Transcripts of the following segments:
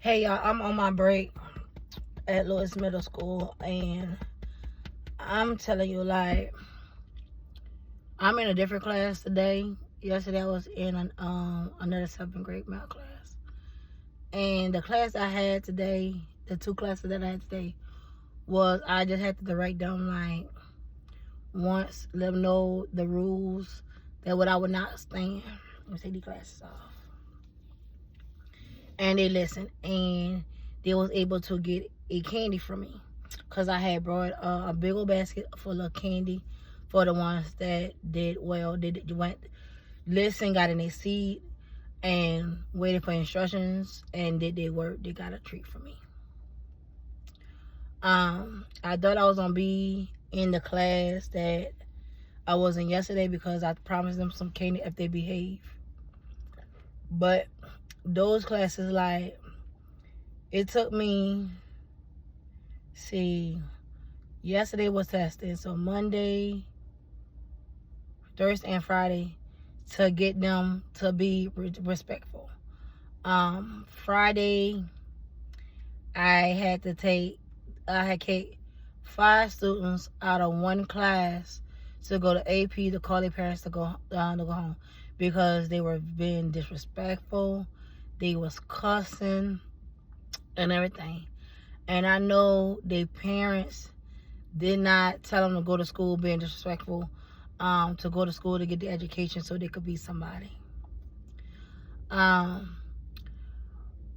Hey y'all, I'm on my break at Lewis Middle School, and I'm telling you, like, I'm in a different class today. Yesterday I was in another 7th grade math class, and the class I had today, the two classes that I had today, was I just had to write down like once, let them know the rules that what I would not stand. Let me take these classes off, and they listened, and they was able to get a candy from me because I had brought a big old basket full of candy for the ones that did well. They went, listen, got in their seat, and waited for instructions and did their work. They got a treat from me. I thought I was gonna be in the class that I was in yesterday because I promised them some candy if they behave. But those classes, like, it took me, see, yesterday was testing, so Monday, Thursday, and Friday to get them to be respectful. Friday, I had 5 students out of one class to go to AP to call their parents to go home because they were being disrespectful. They was cussing and everything. And I know their parents did not tell them to go to school being disrespectful, to go to school to get the education so they could be somebody. I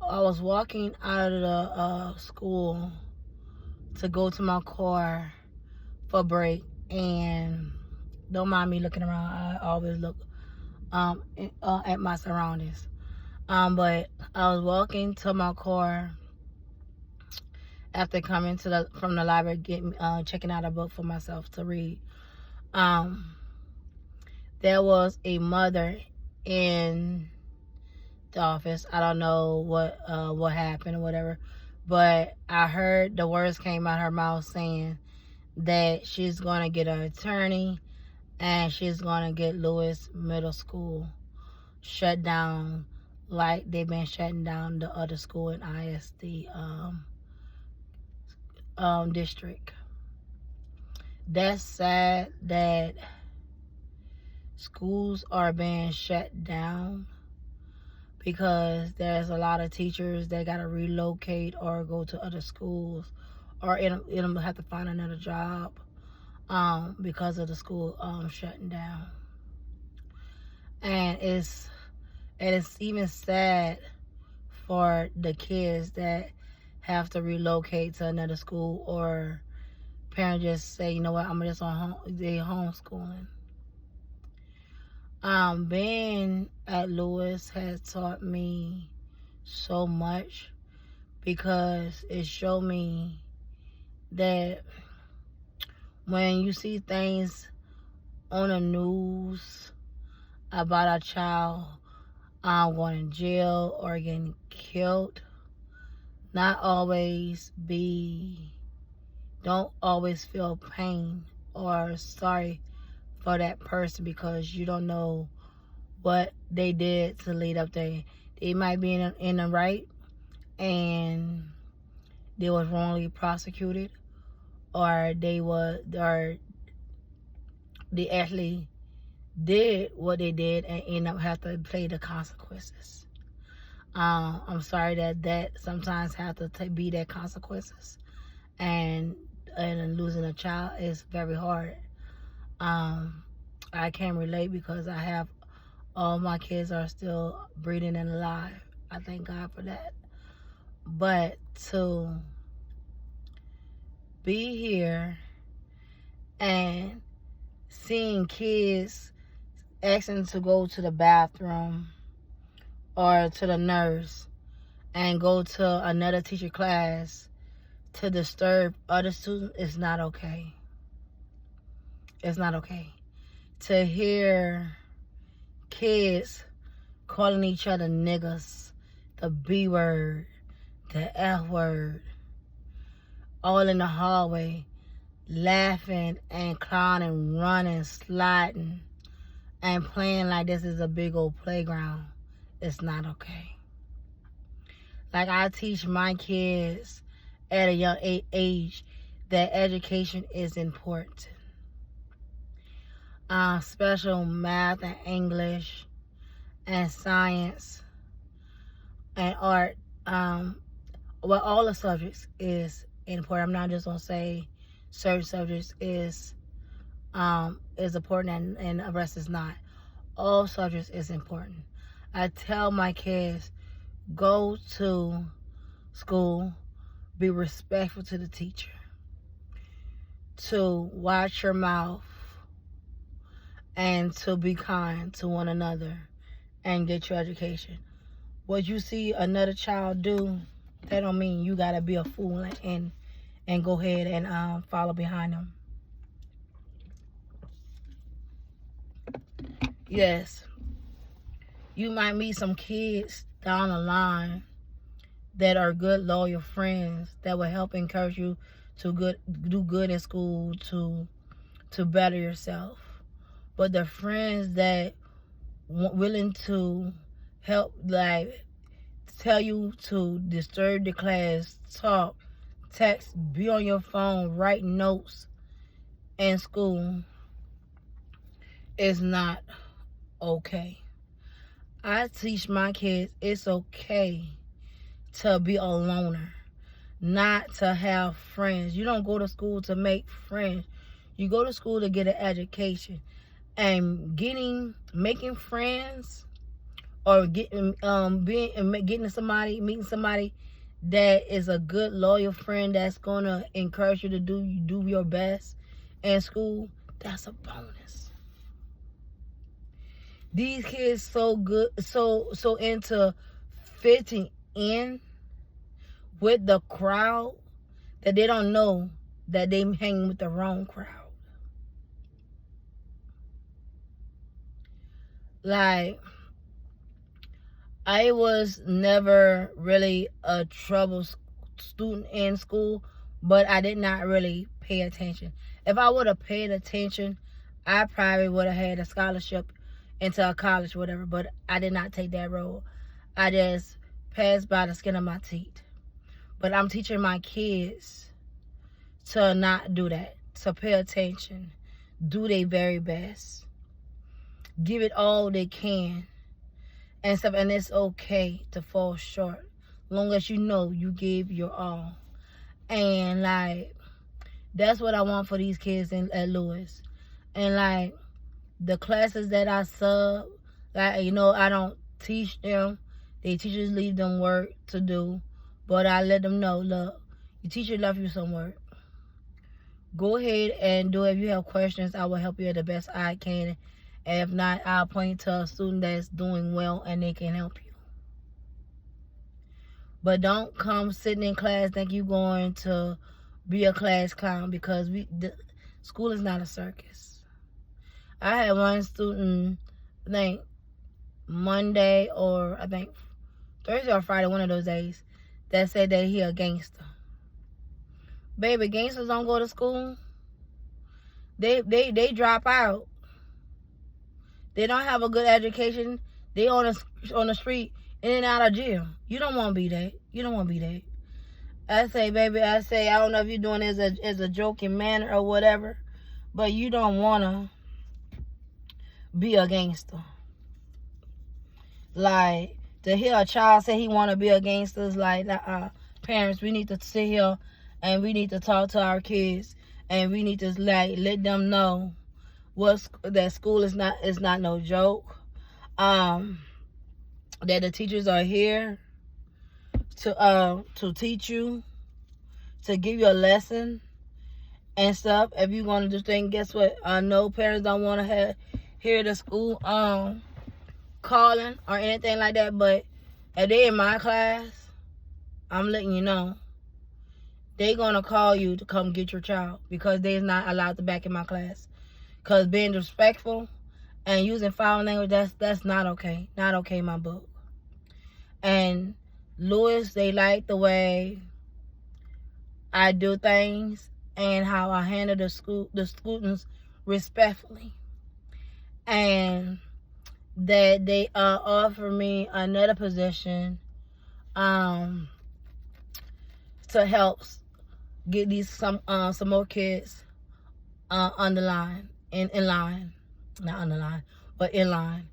was walking out of the school to go to my car for break, and don't mind me looking around. I always look at my surroundings. But I was walking to my car after coming from the library, checking out a book for myself to read. There was a mother in the office. I don't know what happened or whatever, but I heard the words came out her mouth saying that she's gonna get an attorney and she's gonna get Lewis Middle School shut down like they've been shutting down the other school in ISD district. That's sad that schools are being shut down because there's a lot of teachers that got to relocate or go to other schools or have to find another job because of the school shutting down. And it's even sad for the kids that have to relocate to another school, or parents just say, you know what, I'm just they homeschooling. Being at Lewis has taught me so much because it showed me that when you see things on the news about a child going to jail or getting killed, don't always feel pain or sorry for that person because you don't know what they did to lead up there. They might be in the right and they was wrongly prosecuted, or they actually did what they did and end up have to pay the consequences. I'm sorry that sometimes have to be that consequences, and losing a child is very hard. I can relate because I have all my kids are still breathing and alive. I thank God for that. But to be here and seeing kids asking to go to the bathroom or to the nurse and go to another teacher class to disturb other students is not okay. It's not okay. To hear kids calling each other niggas, the B word, the F word, all in the hallway, laughing and clowning, running, sliding, and playing like this is a big old playground. It's not okay. Like, I teach my kids at a young age that education is important. Special math and English and science and art. All the subjects is important. I'm not just gonna say certain subjects is important and the rest is not. All subjects is important. I tell my kids, go to school, be respectful to the teacher, to watch your mouth, and to be kind to one another and get your education. What you see another child do, that don't mean you gotta be a fool and go ahead and follow behind them. Yes, you might meet some kids down the line that are good, loyal friends that will help encourage you to do good in school, to better yourself. But the friends that willing to help, like, tell you to disturb the class, talk, text, be on your phone, write notes in school, is not okay. I teach my kids it's okay to be a loner, not to have friends. You don't go to school to make friends. You go to school to get an education. And making friends or meeting somebody that is a good loyal friend that's gonna encourage you to do your best in school, that's a bonus. These kids so good, so into fitting in with the crowd that they don't know that they hang with the wrong crowd. Like, I was never really a trouble student in school, but I did not really pay attention. If I would have paid attention, I probably would have had a scholarship into a college, whatever, but I did not take that road. I just passed by the skin of my teeth. But I'm teaching my kids to not do that, to pay attention, do their very best, give it all they can and stuff, and it's okay to fall short long as you know you gave your all. And like, that's what I want for these kids at Lewis. And like, the classes that I sub, like, I don't teach them. The teachers leave them work to do, but I let them know, look, your teacher left you some work. Go ahead and do it. If you have questions, I will help you the best I can. If not, I'll point to a student that's doing well and they can help you. But don't come sitting in class think you're going to be a class clown, because school is not a circus. I had one student, I think Monday or I think Thursday or Friday, one of those days, that said that he a gangster. Baby, gangsters don't go to school. They drop out. They don't have a good education. They on the street, in and out of jail. You don't want to be that. You don't want to be that. I say, baby, I don't know if you're doing it as a joking manner or whatever, but you don't want to be a gangster. Like, to hear a child say he want to be a gangster is like, parents, we need to sit here and we need to talk to our kids, and we need to let them know that school is not no joke. That the teachers are here to teach you, to give you a lesson and stuff. If you're gonna do things, guess what? I know parents don't want to hear the school calling or anything like that, but if they in my class, I'm letting you know, they gonna call you to come get your child, because they're not allowed to back in my class. Because being disrespectful and using foul language, that's not okay. Not okay in my book. And Lewis, they like the way I do things and how I handle the students respectfully. And that they offer me another position um to help get these some more kids on the line, in line, not on the line, but in line.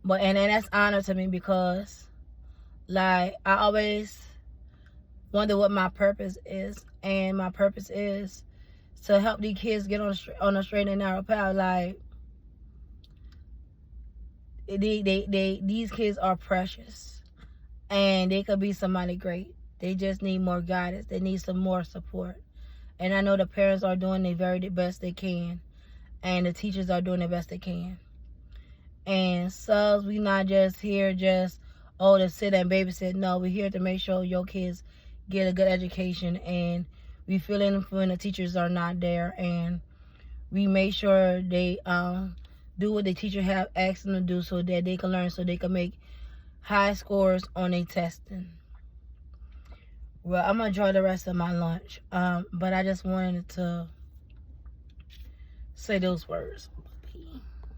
But and that's honor to me, because like I always wonder what my purpose is, and my purpose is to help these kids get on a straight and narrow path. Like these kids are precious, and they could be somebody great. They just need more guidance. They need some more support. And I know the parents are doing the very best they can, and the teachers are doing the best they can. And subs, we not just here to sit and babysit. No, we're here to make sure your kids get a good education, and we fill in when the teachers are not there, and we make sure they do what the teacher have asked them to do, so that they can learn, so they can make high scores on their testing. Well, I'm gonna enjoy the rest of my lunch, but I just wanted to say those words.